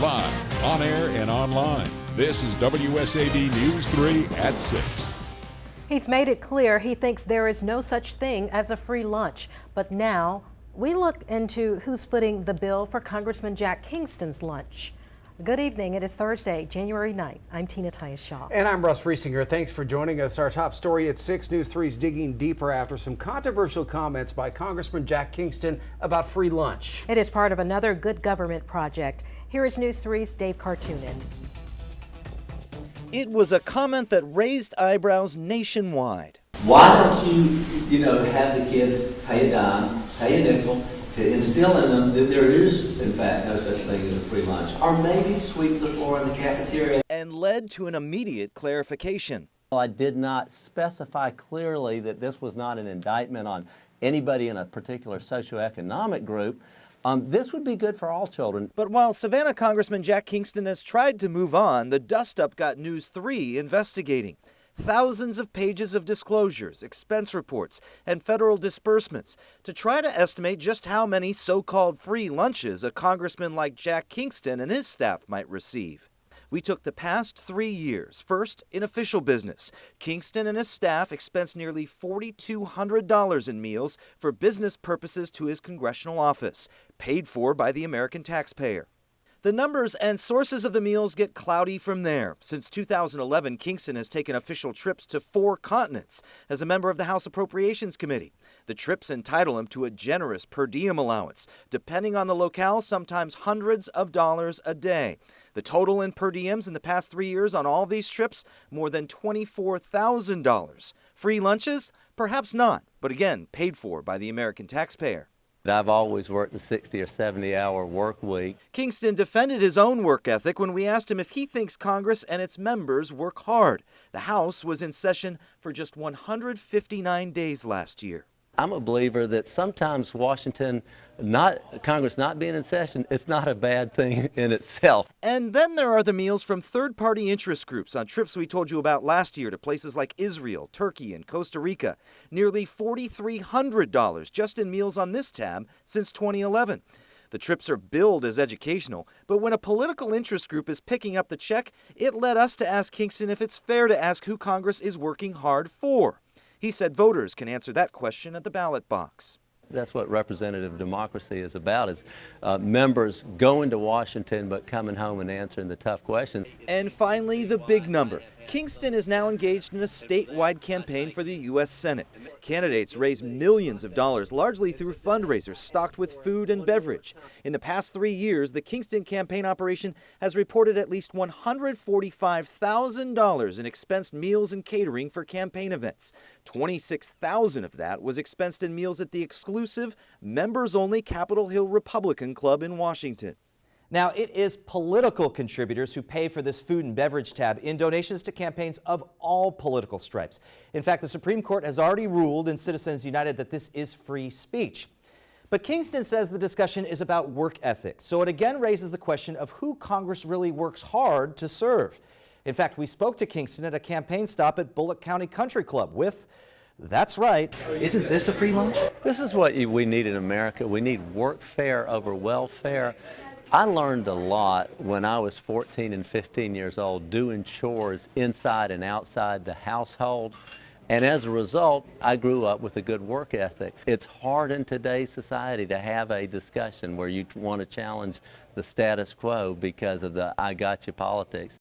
Live, on air, and online. This is WSAV News 3 at 6. He's made it clear he thinks there is no such thing as a free lunch. But now we look into who's footing the bill for Congressman Jack Kingston's lunch. Good evening. It is Thursday, January 9th. I'm Tina Tyus-Shaw. And I'm Russ Riesinger. Thanks for joining us. Our top story at 6 News 3 is digging deeper after some controversial comments by Congressman Jack Kingston about free lunch. It is part of another good government project. Here is News 3's Dave Kartunen. It was a comment that raised eyebrows nationwide. Why don't you have the kids pay a dime, pay a nickel, to instill in them that there is, in fact, no such thing as a free lunch, or maybe sweep the floor in the cafeteria. And led to an immediate clarification. I did not specify clearly that this was not an indictment on anybody in a particular socioeconomic group. This would be good for all children. But while Savannah Congressman Jack Kingston has tried to move on, the dust-up got News 3 investigating. Thousands of pages of disclosures, expense reports, and federal disbursements to try to estimate just how many so-called free lunches a congressman like Jack Kingston and his staff might receive. We took the past 3 years. First, in official business, Kingston and his staff expensed nearly $4,200 in meals for business purposes to his congressional office, paid for by the American taxpayer. The numbers and sources of the meals get cloudy from there. Since 2011, Kingston has taken official trips to 4 continents as a member of the House Appropriations Committee. The trips entitle him to a generous per diem allowance, depending on the locale, sometimes hundreds of dollars a day. The total in per diems in the past 3 years on all these trips, more than $24,000. Free lunches? Perhaps not, but again, paid for by the American taxpayer. I've always worked a 60 or 70-hour work week. Kingston defended his own work ethic when we asked him if he thinks Congress and its members work hard. The House was in session for just 159 days last year. I'm a believer that sometimes Congress not being in session, it's not a bad thing in itself. And then there are the meals from third-party interest groups on trips we told you about last year to places like Israel, Turkey, and Costa Rica. Nearly $4,300 just in meals on this tab since 2011. The trips are billed as educational, but when a political interest group is picking up the check, it led us to ask Kingston if it's fair to ask who Congress is working hard for. He said voters can answer that question at the ballot box. That's what representative democracy is about, is members going to Washington but coming home and answering the tough questions. And finally, the big number. Kingston is now engaged in a statewide campaign for the U.S. Senate. Candidates raise millions of dollars, largely through fundraisers stocked with food and beverage. In the past 3 years, the Kingston campaign operation has reported at least $145,000 in expensed meals and catering for campaign events. $26,000 of that was expensed in meals at the exclusive, members-only Capitol Hill Republican Club in Washington. Now, it is political contributors who pay for this food and beverage tab in donations to campaigns of all political stripes. In fact, the Supreme Court has already ruled in Citizens United that this is free speech. But Kingston says the discussion is about work ethic, so it again raises the question of who Congress really works hard to serve. In fact, we spoke to Kingston at a campaign stop at Bullock County Country Club with, that's right, isn't this a free lunch? This is what we need in America. We need workfare over welfare. I learned a lot when I was 14 and 15 years old doing chores inside and outside the household. And as a result, I grew up with a good work ethic. It's hard in today's society to have a discussion where you want to challenge the status quo because of the I got you politics.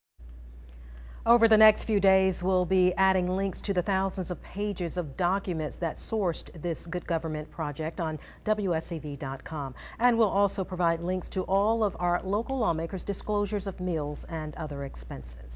Over the next few days, we'll be adding links to the thousands of pages of documents that sourced this good government project on WSAV.com. And we'll also provide links to all of our local lawmakers' disclosures of meals and other expenses.